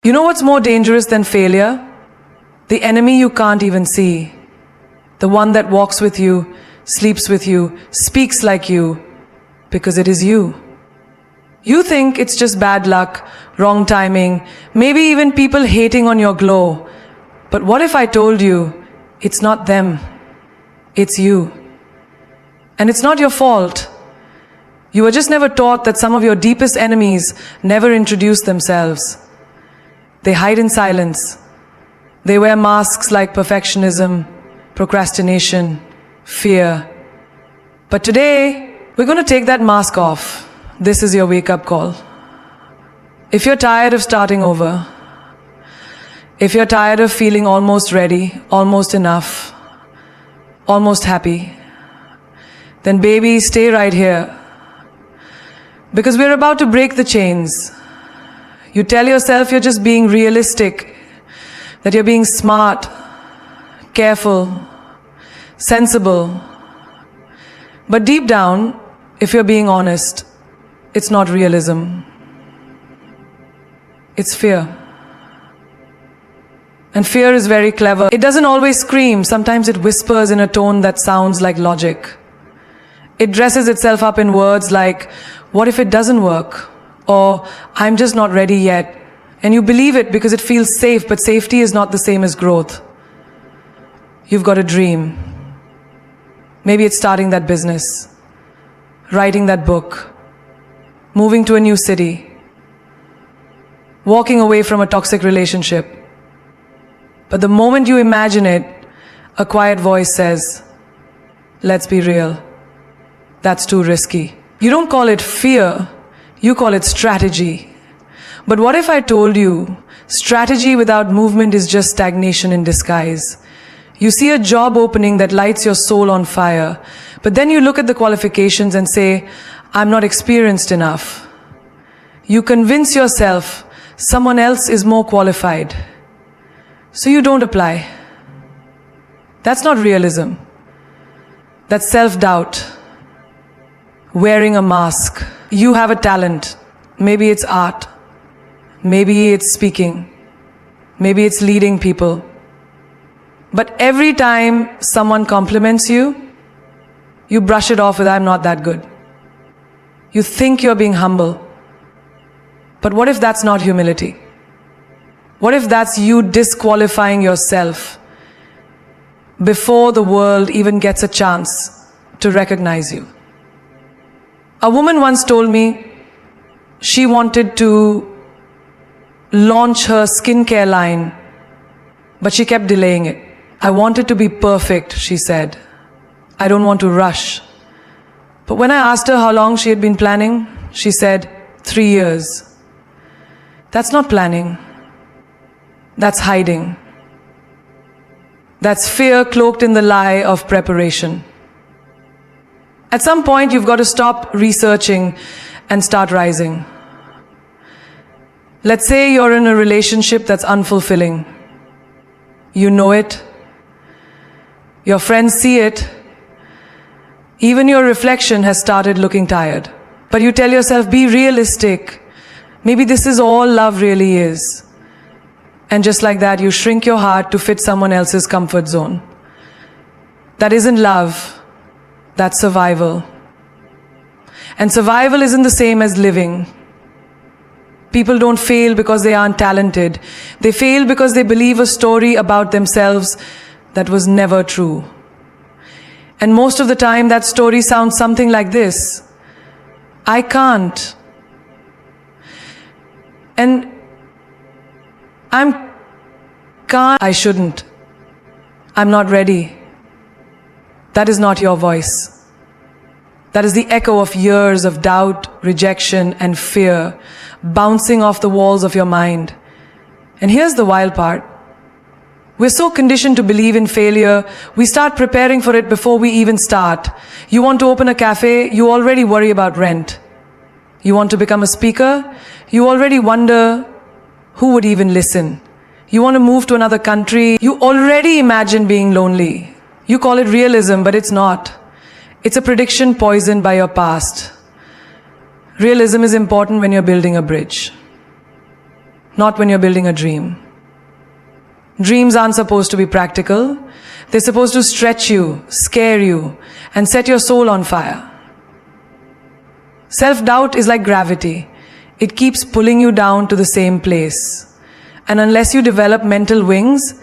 You know what's more dangerous than failure? The enemy you can't even see. The one that walks with you, sleeps with you, speaks like you, because it is you. You think it's just bad luck, wrong timing, maybe even people hating on your glow. But what if I told you, it's not them, it's you. And it's not your fault. You were just never taught that some of your deepest enemies never introduce themselves. They hide in silence. They wear masks like perfectionism, procrastination, fear. But today, we're going to take that mask off. This is your wake-up call. If you're tired of starting over, if you're tired of feeling almost ready, almost enough, almost happy, then baby, stay right here. Because we're about to break the chains. You tell yourself you're just being realistic, that you're being smart, careful, sensible. But deep down, if you're being honest, it's not realism. It's fear. And fear is very clever. It doesn't always scream. Sometimes it whispers in a tone that sounds like logic. It dresses itself up in words like, what if it doesn't work? Or, I'm just not ready yet. And you believe it because it feels safe, but safety is not the same as growth. You've got a dream. Maybe it's starting that business, writing that book, moving to a new city, walking away from a toxic relationship. But the moment you imagine it, a quiet voice says, let's be real. That's too risky. You don't call it fear, you call it strategy. But what if I told you, strategy without movement is just stagnation in disguise? You see a job opening that lights your soul on fire, but then you look at the qualifications and say, I'm not experienced enough. You convince yourself someone else is more qualified, so you don't apply. That's not realism. That's self-doubt. Wearing a mask. You have a talent. Maybe it's art. Maybe it's speaking. Maybe it's leading people. But every time someone compliments you, you brush it off with, I'm not that good. You think you're being humble. But what if that's not humility? What if that's you disqualifying yourself before the world even gets a chance to recognize you? A woman once told me she wanted to launch her skincare line, but she kept delaying it. I want it to be perfect, she said. I don't want to rush. But when I asked her how long she had been planning, she said, 3 years. That's not planning. That's hiding. That's fear cloaked in the lie of preparation. At some point, you've got to stop researching and start rising. Let's say you're in a relationship that's unfulfilling. You know it. Your friends see it. Even your reflection has started looking tired. But you tell yourself, be realistic. Maybe this is all love really is. And just like that, you shrink your heart to fit someone else's comfort zone. That isn't love. That's survival. And survival isn't the same as living. People don't fail because they aren't talented. They fail because they believe a story about themselves that was never true. And most of the time, that story sounds something like this. I can't. And I shouldn't. I'm not ready. That is not your voice. That is the echo of years of doubt, rejection, and fear bouncing off the walls of your mind. And here's the wild part. We're so conditioned to believe in failure, we start preparing for it before we even start. You want to open a cafe, you already worry about rent. You want to become a speaker, you already wonder who would even listen. You want to move to another country, you already imagine being lonely. You call it realism, but it's not. It's a prediction poisoned by your past. Realism is important when you're building a bridge. not when you're building a dream. Dreams aren't supposed to be practical. They're supposed to stretch you, scare you, and set your soul on fire. Self-doubt is like gravity. It keeps pulling you down to the same place. And unless you develop mental wings,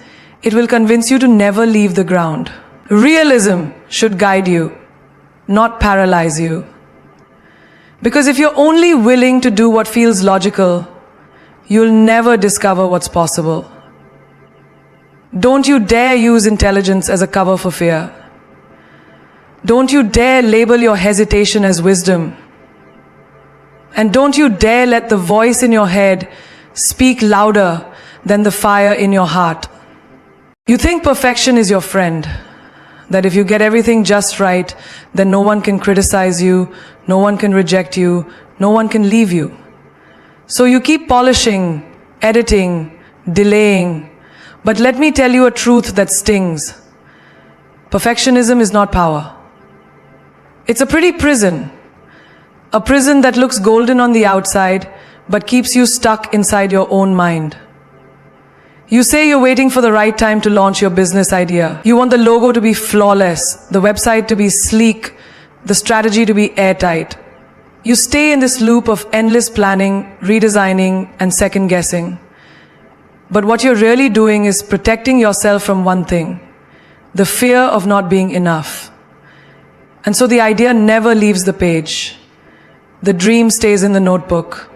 it will convince you to never leave the ground. Realism should guide you, not paralyze you. Because if you're only willing to do what feels logical, you'll never discover what's possible. Don't you dare use intelligence as a cover for fear. Don't you dare label your hesitation as wisdom. And don't you dare let the voice in your head speak louder than the fire in your heart. You think perfection is your friend, that if you get everything just right, then no one can criticize you, no one can reject you, no one can leave you. So you keep polishing, editing, delaying. But let me tell you a truth that stings. Perfectionism is not power. It's a pretty prison. A prison that looks golden on the outside, but keeps you stuck inside your own mind. You say you're waiting for the right time to launch your business idea. You want the logo to be flawless, the website to be sleek, the strategy to be airtight. You stay in this loop of endless planning, redesigning, and second guessing. But what you're really doing is protecting yourself from one thing, the fear of not being enough. And so the idea never leaves the page. The dream stays in the notebook.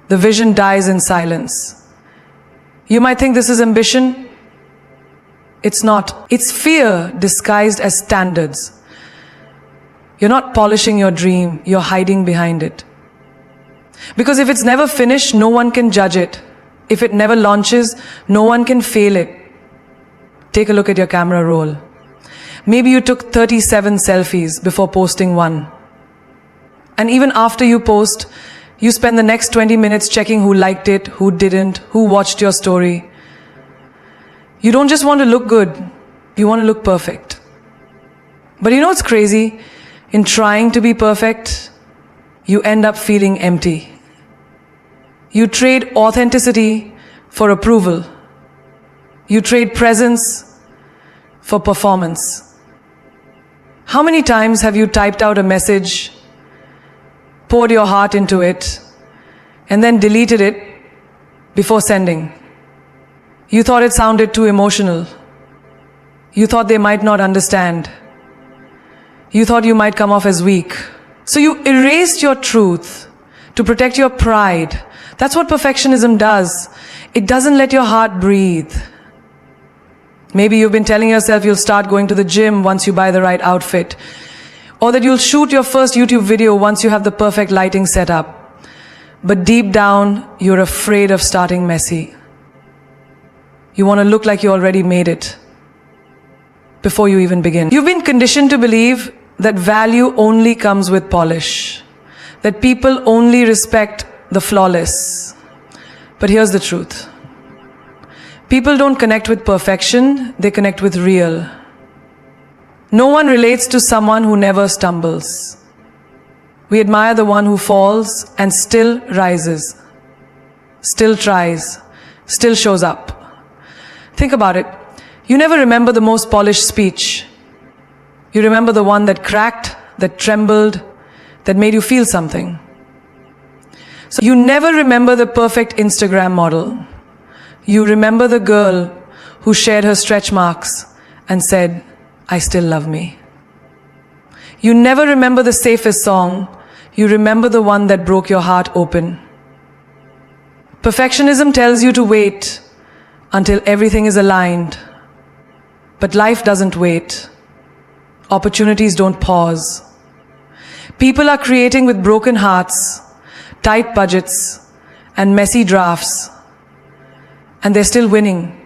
The vision dies in silence. You might think this is ambition. It's not. It's fear disguised as standards. You're not polishing your dream, you're hiding behind it. Because if it's never finished, no one can judge it. If it never launches, no one can fail it. Take a look at your camera roll. Maybe you took 37 selfies before posting one. And even after you post, you spend the next 20 minutes checking who liked it, who didn't, who watched your story. You don't just want to look good, you want to look perfect. But you know what's crazy? In trying to be perfect, you end up feeling empty. You trade authenticity for approval. You trade presence for performance. How many times have you typed out a message, poured your heart into it, and then deleted it before sending? You thought it sounded too emotional. You thought they might not understand. You thought you might come off as weak. So you erased your truth to protect your pride. That's what perfectionism does. It doesn't let your heart breathe. Maybe you've been telling yourself you'll start going to the gym once you buy the right outfit, or that you'll shoot your first YouTube video once you have the perfect lighting set up. But deep down, you're afraid of starting messy. You want to look like you already made it before you even begin. You've been conditioned to believe that value only comes with polish, that people only respect the flawless. But here's the truth. People don't connect with perfection, they connect with real. No one relates to someone who never stumbles. We admire the one who falls and still rises, still tries, still shows up. Think about it. You never remember the most polished speech. You remember the one that cracked, that trembled, that made you feel something. So you never remember the perfect Instagram model. You remember the girl who shared her stretch marks and said, "I still love me." You never remember the safest song. You remember the one that broke your heart open. Perfectionism tells you to wait until everything is aligned. But life doesn't wait. Opportunities don't pause. People are creating with broken hearts, tight budgets, and messy drafts. And they're still winning.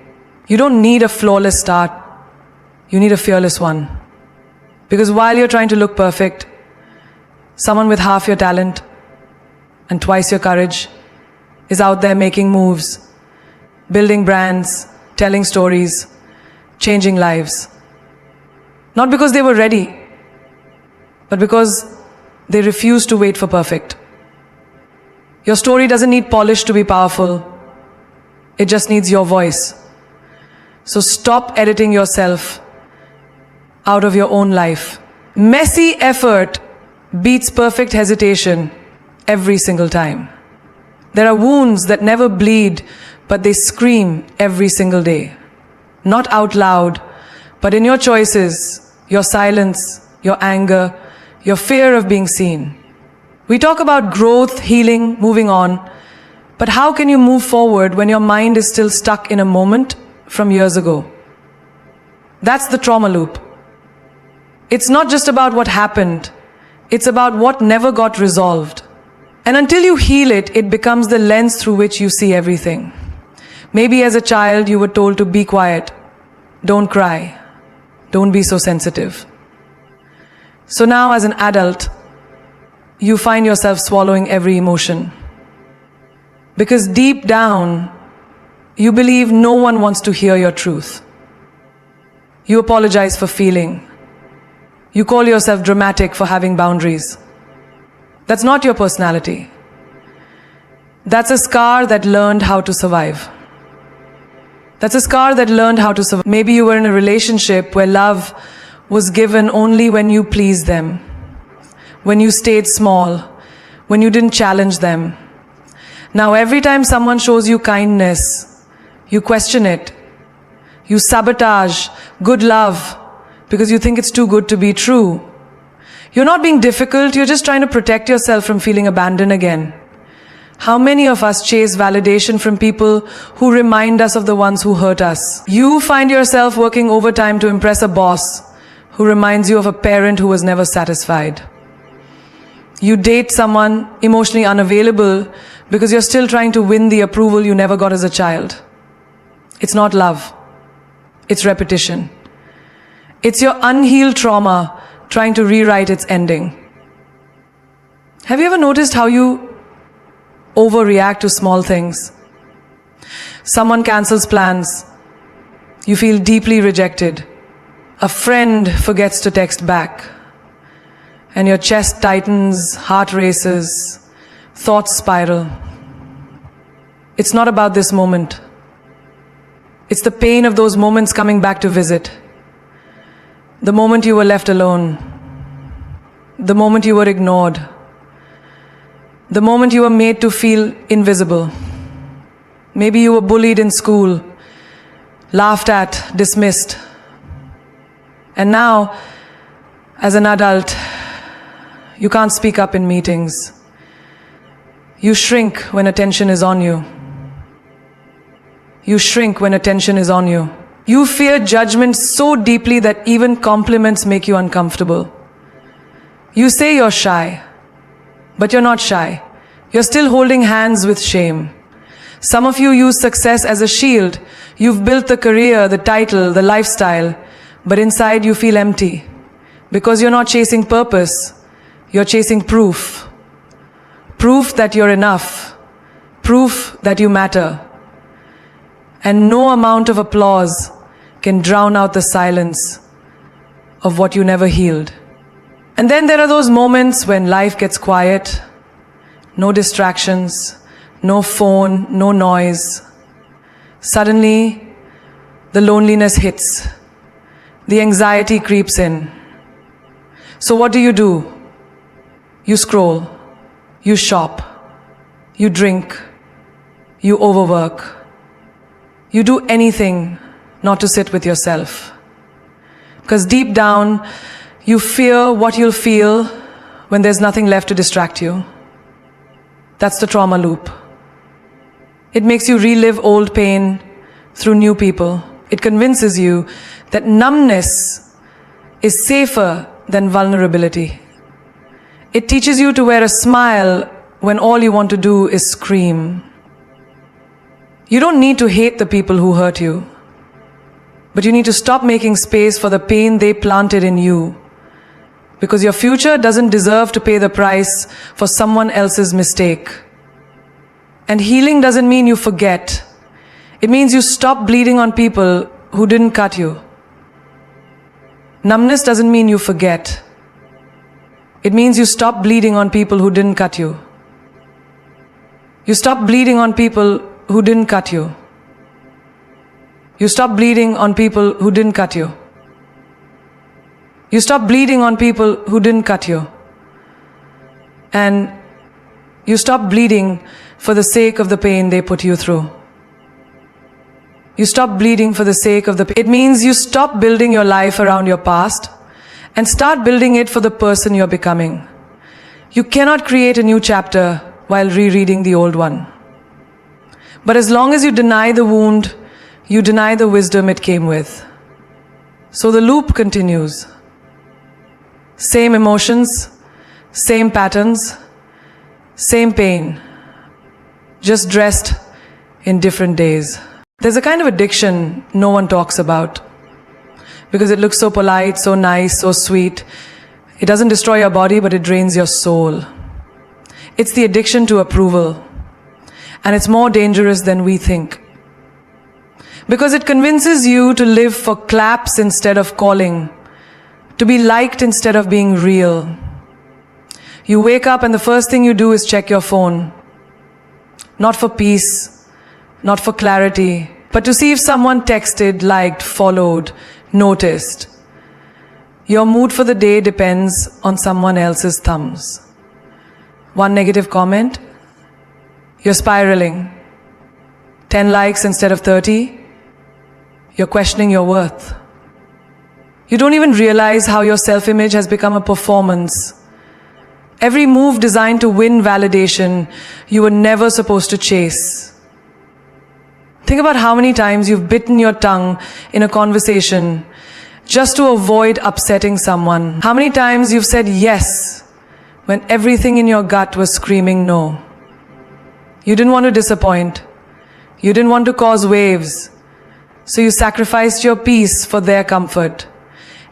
You don't need a flawless start. You need a fearless one. Because while you're trying to look perfect, someone with half your talent and twice your courage is out there making moves, building brands, telling stories, changing lives. Not because they were ready, but because they refused to wait for perfect. Your story doesn't need polish to be powerful. It just needs your voice. So stop editing yourself out of your own life. Messy effort beats perfect hesitation every single time. There are wounds that never bleed, but they scream every single day. Not out loud, but in your choices, your silence, your anger, your fear of being seen. We talk about growth, healing, moving on, but how can you move forward when your mind is still stuck in a moment from years ago? That's the trauma loop. It's not just about what happened, it's about what never got resolved. And until you heal it, it becomes the lens through which you see everything. Maybe as a child you were told to be quiet, don't cry, don't be so sensitive. So now as an adult, you find yourself swallowing every emotion. Because deep down, you believe no one wants to hear your truth. You apologize for feeling. You call yourself dramatic for having boundaries. That's not your personality. That's a scar that learned how to survive. That's a scar that learned how to survive. Maybe you were in a relationship where love was given only when you pleased them, when you stayed small, when you didn't challenge them. Now every time someone shows you kindness, you question it. You sabotage good love because you think it's too good to be true. You're not being difficult, you're just trying to protect yourself from feeling abandoned again. How many of us chase validation from people who remind us of the ones who hurt us? You find yourself working overtime to impress a boss who reminds you of a parent who was never satisfied. You date someone emotionally unavailable because you're still trying to win the approval you never got as a child. It's not love. It's repetition. It's your unhealed trauma trying to rewrite its ending. Have you ever noticed how you overreact to small things? Someone cancels plans. You feel deeply rejected. A friend forgets to text back. And your chest tightens, heart races, thoughts spiral. It's not about this moment. It's the pain of those moments coming back to visit. The moment you were left alone. The moment you were ignored. The moment you were made to feel invisible. Maybe you were bullied in school, laughed at, dismissed. And now, as an adult, you can't speak up in meetings. You shrink when attention is on you. You shrink when attention is on you. You fear judgment so deeply that even compliments make you uncomfortable. You say you're shy, but you're not shy. You're still holding hands with shame. Some of you use success as a shield. You've built the career, the title, the lifestyle, but inside you feel empty. Because you're not chasing purpose, you're chasing proof. Proof that you're enough. Proof that you matter. And no amount of applause can drown out the silence of what you never healed. And then there are those moments when life gets quiet, no distractions, no phone, no noise. Suddenly, the loneliness hits. The anxiety creeps in. So what do? You scroll, you shop, you drink, you overwork. You do anything not to sit with yourself. Because deep down, you fear what you'll feel when there's nothing left to distract you. That's the trauma loop. It makes you relive old pain through new people. It convinces you that numbness is safer than vulnerability. It teaches you to wear a smile when all you want to do is scream. You don't need to hate the people who hurt you, but you need to stop making space for the pain they planted in you, because your future doesn't deserve to pay the price for someone else's mistake. And healing doesn't mean you forget. It means you stop bleeding on people who didn't cut you. Numbness doesn't mean you forget. It means you stop bleeding on people who didn't cut you. You stop bleeding on people who didn't cut you. You stop bleeding on people who didn't cut you. You stop bleeding on people who didn't cut you. And you stop bleeding for the sake of the pain they put you through. You stop bleeding for the sake of the pain. It means you stop building your life around your past and start building it for the person you're becoming. You cannot create a new chapter while rereading the old one. But as long as you deny the wound, you deny the wisdom it came with. So the loop continues. Same emotions, same patterns, same pain, just dressed in different days. There's a kind of addiction no one talks about because it looks so polite, so nice, so sweet. It doesn't destroy your body, but it drains your soul. It's the addiction to approval, and it's more dangerous than we think. Because it convinces you to live for claps instead of calling, to be liked instead of being real. You wake up and the first thing you do is check your phone. Not for peace, not for clarity, but to see if someone texted, liked, followed, noticed. Your mood for the day depends on someone else's thumbs. One negative comment, you're spiraling. 10 likes instead of 30, you're questioning your worth. You don't even realize how your self-image has become a performance. Every move designed to win validation you were never supposed to chase. Think about how many times you've bitten your tongue in a conversation just to avoid upsetting someone. How many times you've said yes when everything in your gut was screaming no. You didn't want to disappoint. You didn't want to cause waves. So you sacrificed your peace for their comfort.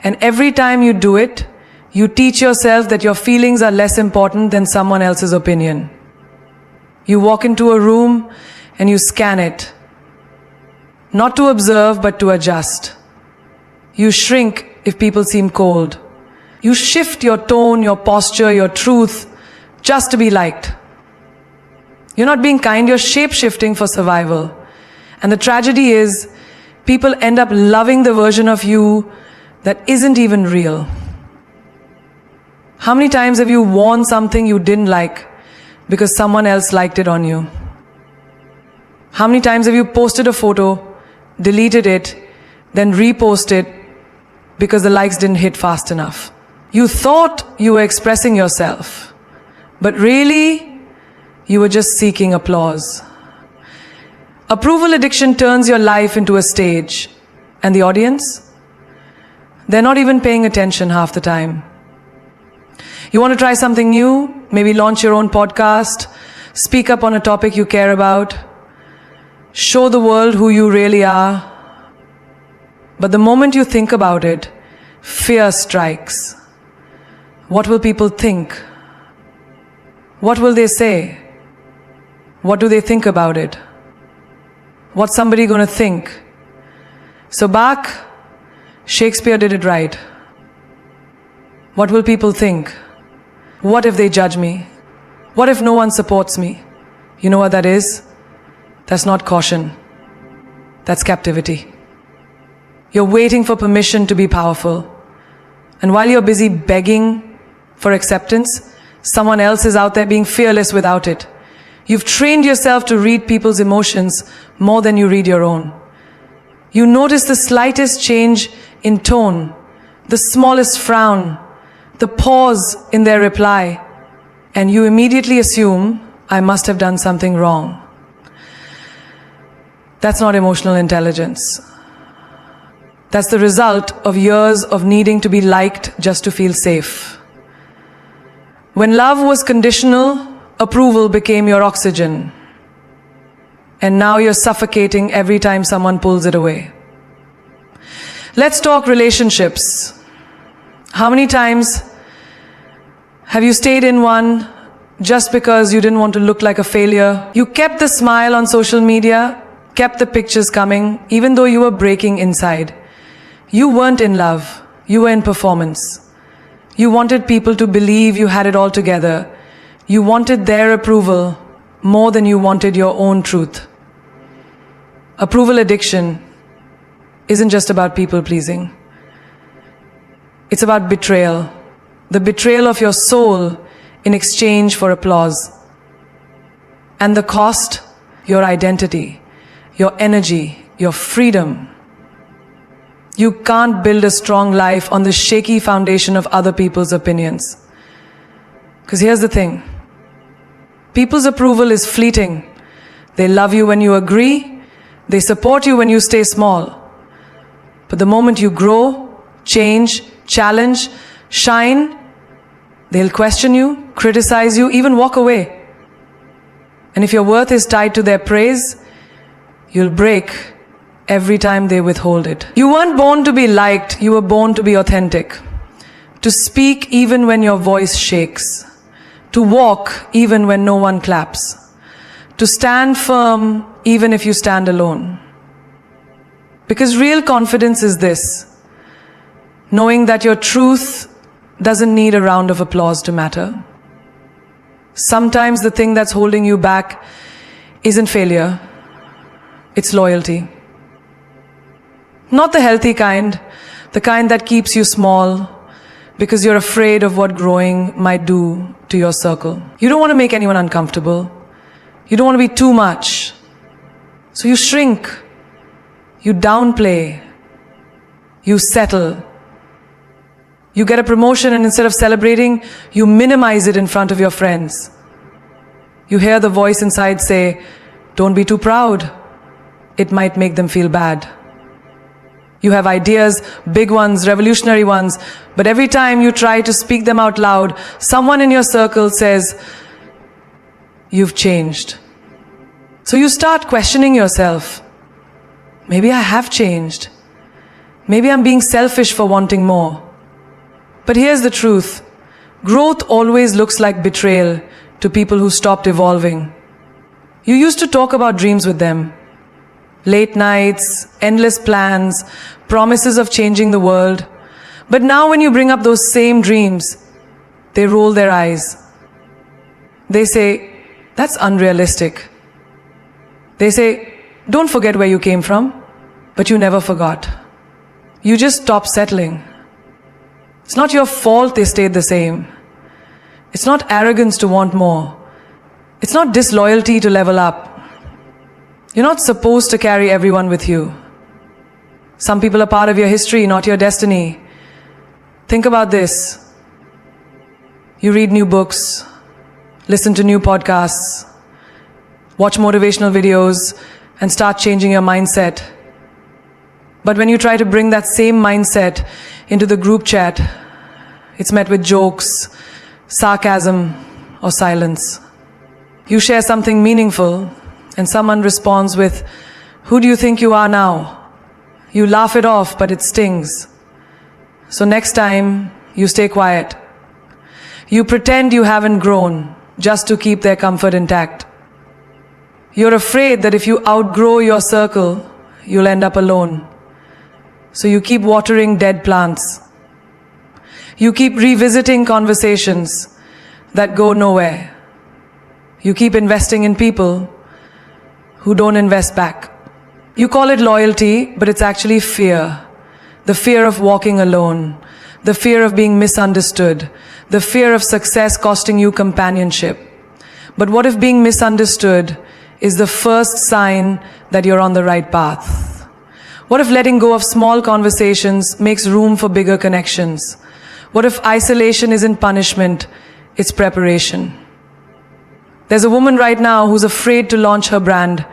And every time you do it, you teach yourself that your feelings are less important than someone else's opinion. You walk into a room and you scan it. Not to observe, but to adjust. You shrink if people seem cold. You shift your tone, your posture, your truth, just to be liked. You're not being kind, you're shape-shifting for survival. And the tragedy is, people end up loving the version of you that isn't even real. How many times have you worn something you didn't like because someone else liked it on you? How many times have you posted a photo, deleted it, then reposted it because the likes didn't hit fast enough? You thought you were expressing yourself, but really, you were just seeking applause. Approval addiction turns your life into a stage, and the audience? They're not even paying attention half the time. You want to try something new? Maybe launch your own podcast, speak up on a topic you care about, show the world who you really are. But the moment you think about it, fear strikes. What will people think? What will they say? What do they think about it? What's somebody going to think? So back, Shakespeare did it right. What will people think? What if they judge me? What if no one supports me? You know what that is? That's not caution. That's captivity. You're waiting for permission to be powerful. And while you're busy begging for acceptance, someone else is out there being fearless without it. You've trained yourself to read people's emotions more than you read your own. You notice the slightest change in tone, the smallest frown, the pause in their reply, and you immediately assume, I must have done something wrong. That's not emotional intelligence. That's the result of years of needing to be liked just to feel safe. When love was conditional, approval became your oxygen. And now you're suffocating every time someone pulls it away. Let's talk relationships. How many times have you stayed in one just because you didn't want to look like a failure? You kept the smile on social media, kept the pictures coming, even though you were breaking inside. You weren't in love, you were in performance. You wanted people to believe you had it all together. You wanted their approval more than you wanted your own truth. Approval addiction isn't just about people pleasing. It's about betrayal. The betrayal of your soul in exchange for applause. And the cost, your identity, your energy, your freedom. You can't build a strong life on the shaky foundation of other people's opinions. Because here's the thing. People's approval is fleeting. They love you when you agree. They support you when you stay small. But the moment you grow, change, challenge, shine, they'll question you, criticize you, even walk away. And if your worth is tied to their praise, you'll break every time they withhold it. You weren't born to be liked, you were born to be authentic. To speak even when your voice shakes. To walk even when no one claps. To stand firm even if you stand alone. Because real confidence is this: knowing that your truth doesn't need a round of applause to matter. Sometimes the thing that's holding you back isn't failure, it's loyalty. Not the healthy kind, the kind that keeps you small because you're afraid of what growing might do to your circle. You don't want to make anyone uncomfortable. You don't want to be too much. So you shrink, you downplay, you settle. You get a promotion and instead of celebrating, you minimize it in front of your friends. You hear the voice inside say, "Don't be too proud. It might make them feel bad." You have ideas, big ones, revolutionary ones, but every time you try to speak them out loud, someone in your circle says, "You've changed." So you start questioning yourself. Maybe I have changed. Maybe I'm being selfish for wanting more. But here's the truth. Growth always looks like betrayal to people who stopped evolving. You used to talk about dreams with them. Late nights, endless plans, promises of changing the world. But now when you bring up those same dreams, they roll their eyes. They say, "That's unrealistic." They say, "Don't forget where you came from." But you never forgot. You just stopped settling. It's not your fault they stayed the same. It's not arrogance to want more. It's not disloyalty to level up. You're not supposed to carry everyone with you. Some people are part of your history, not your destiny. Think about this. You read new books, listen to new podcasts, watch motivational videos, and start changing your mindset. But when you try to bring that same mindset into the group chat, it's met with jokes, sarcasm, or silence. You share something meaningful, and someone responds with, "Who do you think you are now?" You laugh it off, but it stings. So next time, you stay quiet. You pretend you haven't grown, just to keep their comfort intact. You're afraid that if you outgrow your circle, you'll end up alone. So you keep watering dead plants. You keep revisiting conversations that go nowhere. You keep investing in people who don't invest back. You call it loyalty, but it's actually fear. The fear of walking alone. The fear of being misunderstood. The fear of success costing you companionship. But what if being misunderstood is the first sign that you're on the right path? What if letting go of small conversations makes room for bigger connections? What if isolation isn't punishment, it's preparation? There's a woman right now who's afraid to launch her brand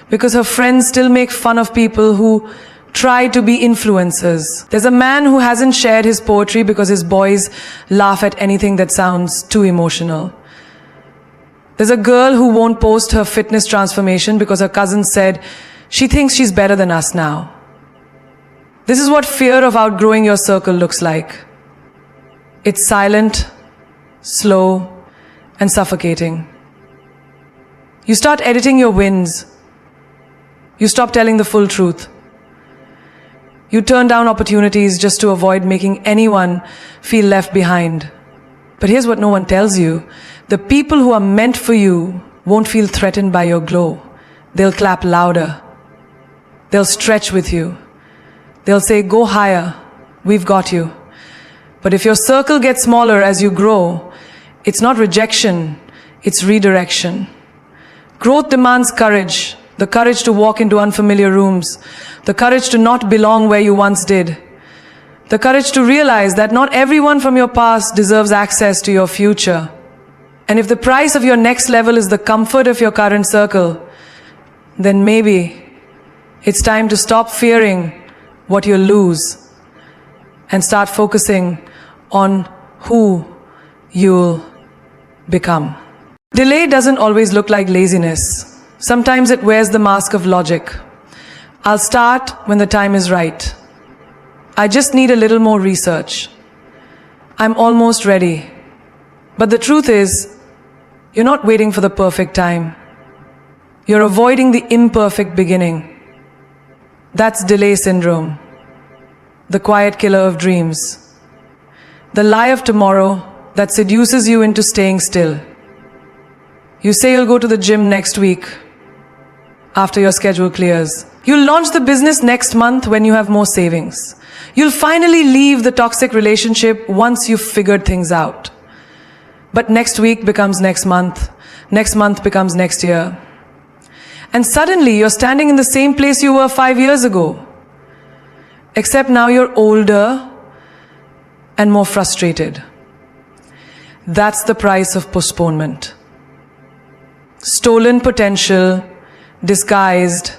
because her friends still make fun of people who try to be influencers. There's a man who hasn't shared his poetry because his boys laugh at anything that sounds too emotional. There's a girl who won't post her fitness transformation because her cousin said she thinks she's better than us now. This is what fear of outgrowing your circle looks like. It's silent, slow, and suffocating. You start editing your wins. You stop telling the full truth. You turn down opportunities just to avoid making anyone feel left behind. But here's what no one tells you. The people who are meant for you won't feel threatened by your glow. They'll clap louder. They'll stretch with you. They'll say, go higher, we've got you. But if your circle gets smaller as you grow, it's not rejection, it's redirection. Growth demands courage, the courage to walk into unfamiliar rooms, the courage to not belong where you once did, the courage to realize that not everyone from your past deserves access to your future. And if the price of your next level is the comfort of your current circle, then maybe it's time to stop fearing what you'll lose and start focusing on who you'll become. Delay doesn't always look like laziness. Sometimes it wears the mask of logic. I'll start when the time is right. I just need a little more research. I'm almost ready. But the truth is, you're not waiting for the perfect time. You're avoiding the imperfect beginning. That's delay syndrome, the quiet killer of dreams, the lie of tomorrow that seduces you into staying still. You say you'll go to the gym next week after your schedule clears. You'll launch the business next month when you have more savings. You'll finally leave the toxic relationship once you've figured things out. But next week becomes next month becomes next year. And suddenly you're standing in the same place you were 5 years ago. Except now you're older and more frustrated. That's the price of postponement. Stolen potential disguised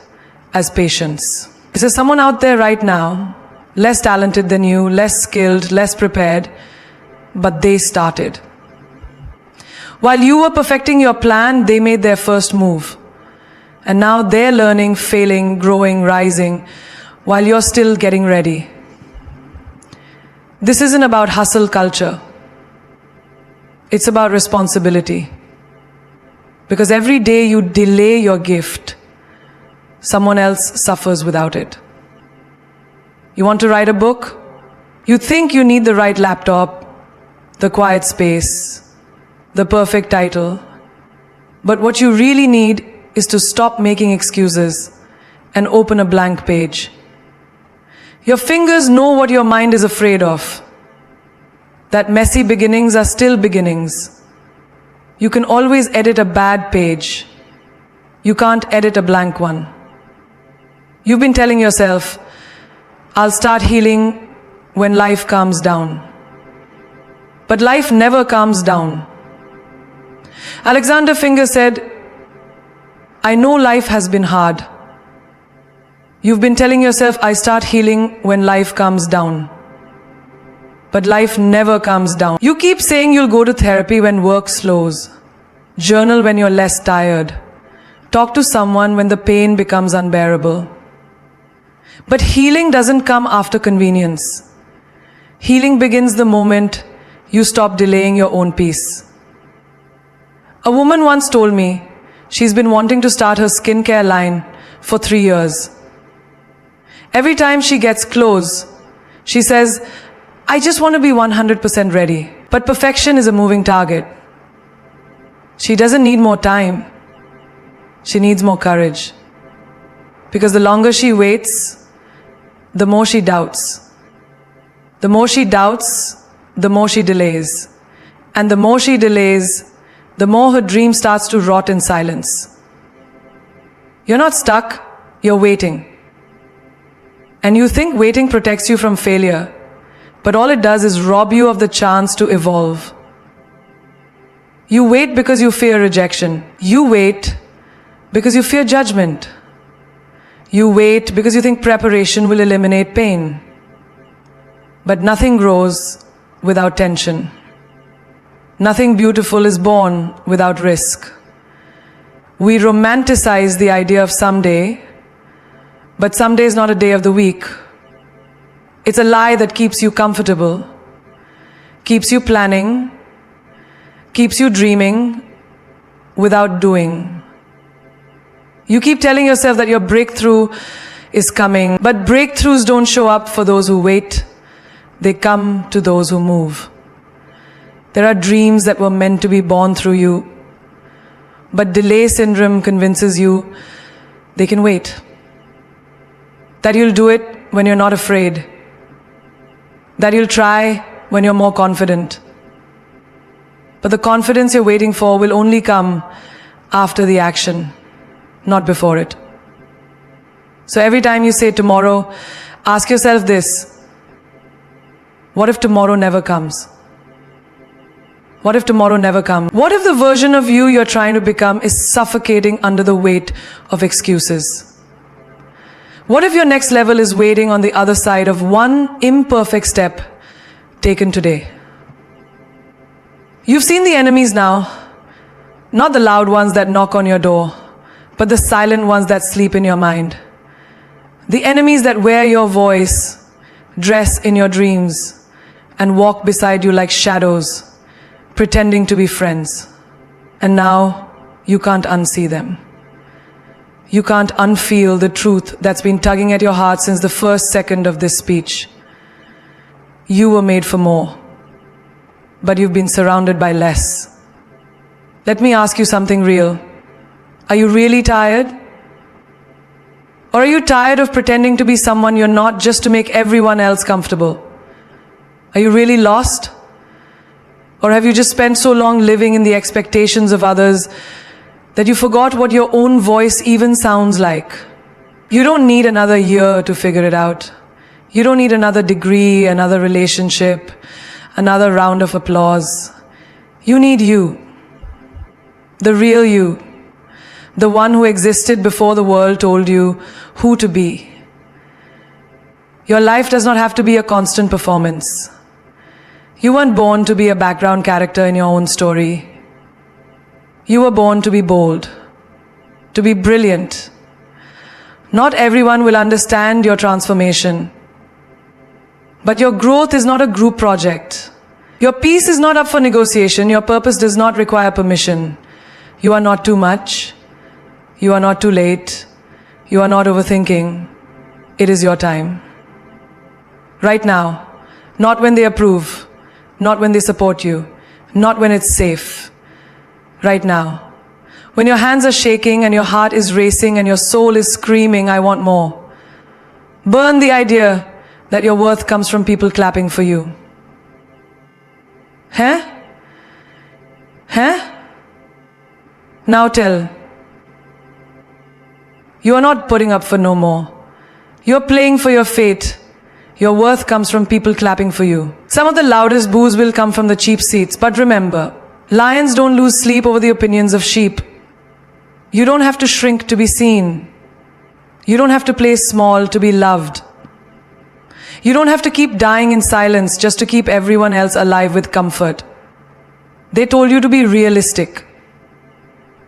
as patience. Is there someone out there right now, less talented than you, less skilled, less prepared, but they started? While you were perfecting your plan, they made their first move. And now they're learning, failing, growing, rising, while you're still getting ready. This isn't about hustle culture. It's about responsibility. Because every day you delay your gift, someone else suffers without it. You want to write a book? You think you need the right laptop, the quiet space, the perfect title. But what you really need is to stop making excuses and open a blank page. Your fingers know what your mind is afraid of. That messy beginnings are still beginnings. You can always edit a bad page. You can't edit a blank one. You've been telling yourself, I'll start healing when life calms down. But life never calms down. Alexander Finger said, I know life has been hard. You've been telling yourself, I start healing when life calms down. But life never calms down. You keep saying you'll go to therapy when work slows. Journal when you're less tired. Talk to someone when the pain becomes unbearable. But healing doesn't come after convenience. Healing begins the moment you stop delaying your own peace. A woman once told me, she's been wanting to start her skincare line for 3 years. Every time she gets close, she says, I just want to be 100% ready. But perfection is a moving target. She doesn't need more time. She needs more courage. Because the longer she waits, the more she doubts. The more she doubts, the more she delays. And the more she delays, the more her dream starts to rot in silence. You're not stuck, you're waiting. And you think waiting protects you from failure, but all it does is rob you of the chance to evolve. You wait because you fear rejection. You wait because you fear judgment. You wait because you think preparation will eliminate pain. But nothing grows without tension. Nothing beautiful is born without risk. We romanticize the idea of someday, but someday is not a day of the week. It's a lie that keeps you comfortable, keeps you planning, keeps you dreaming without doing. You keep telling yourself that your breakthrough is coming, but breakthroughs don't show up for those who wait. They come to those who move. There are dreams that were meant to be born through you, but delay syndrome convinces you they can wait. That you'll do it when you're not afraid. That you'll try when you're more confident. But the confidence you're waiting for will only come after the action, not before it. So every time you say tomorrow, ask yourself this: what if tomorrow never comes? What if tomorrow never comes? What if the version of you you're trying to become is suffocating under the weight of excuses? What if your next level is waiting on the other side of one imperfect step taken today? You've seen the enemies now, not the loud ones that knock on your door, but the silent ones that sleep in your mind. The enemies that wear your voice, dress in your dreams, and walk beside you like shadows, pretending to be friends. And now you can't unsee them. You can't unfeel the truth that's been tugging at your heart since the first second of this speech. You were made for more, but you've been surrounded by less. Let me ask you something real. Are you really tired? Or are you tired of pretending to be someone you're not just to make everyone else comfortable? Are you really lost? Or have you just spent so long living in the expectations of others that you forgot what your own voice even sounds like? You don't need another year to figure it out. You don't need another degree, another relationship, another round of applause. You need you. The real you. The one who existed before the world told you who to be. Your life does not have to be a constant performance. You weren't born to be a background character in your own story. You were born to be bold, to be brilliant. Not everyone will understand your transformation. But your growth is not a group project. Your peace is not up for negotiation. Your purpose does not require permission. You are not too much. You are not too late. You are not overthinking. It is your time. Right now. Not when they approve. Not when they support you. Not when it's safe. Right now. When your hands are shaking and your heart is racing and your soul is screaming, I want more. Burn the idea that your worth comes from people clapping for you. Huh? Huh? Now tell. You are not putting up for no more. You're playing for your fate. Your worth comes from people clapping for you. Some of the loudest boos will come from the cheap seats, but remember, lions don't lose sleep over the opinions of sheep. You don't have to shrink to be seen. You don't have to play small to be loved. You don't have to keep dying in silence just to keep everyone else alive with comfort. They told you to be realistic.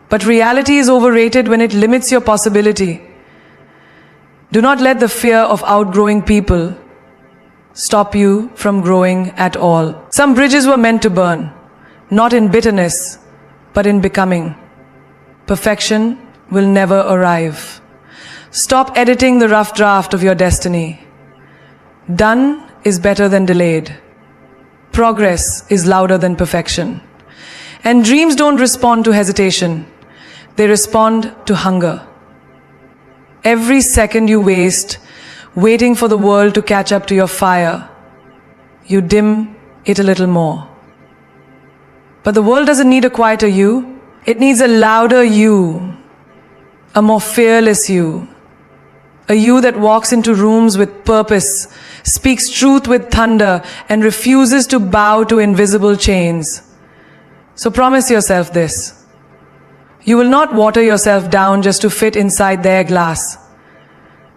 But reality is overrated when it limits your possibility. Do not let the fear of outgrowing people stop you from growing at all. Some bridges were meant to burn, not in bitterness, but in becoming. Perfection will never arrive. Stop editing the rough draft of your destiny. Done is better than delayed. Progress is louder than perfection. And dreams don't respond to hesitation. They respond to hunger. Every second you waste waiting for the world to catch up to your fire, you dim it a little more. But the world doesn't need a quieter you. It needs a louder you, a more fearless you, a you that walks into rooms with purpose, speaks truth with thunder, and refuses to bow to invisible chains. So promise yourself this. You will not water yourself down just to fit inside their glass.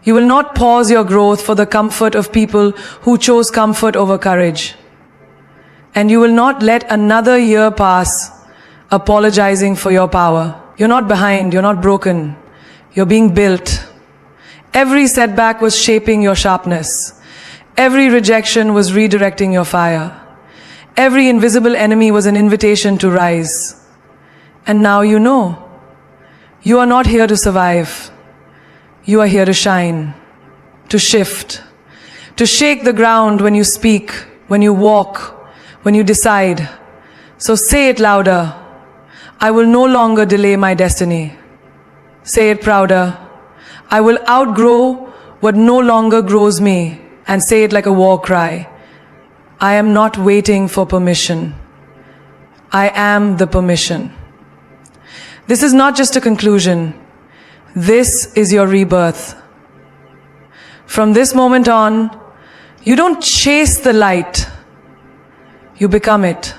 You will not pause your growth for the comfort of people who chose comfort over courage. And you will not let another year pass apologizing for your power. You're not behind, you're not broken. You're being built. Every setback was shaping your sharpness. Every rejection was redirecting your fire. Every invisible enemy was an invitation to rise. And now you know. You are not here to survive. You are here to shine, to shift, to shake the ground when you speak, when you walk, when you decide. So say it louder. I will no longer delay my destiny. Say it prouder. I will outgrow what no longer grows me and say it like a war cry. I am not waiting for permission. I am the permission. This is not just a conclusion. This is your rebirth. From this moment on, you don't chase the light. You become it.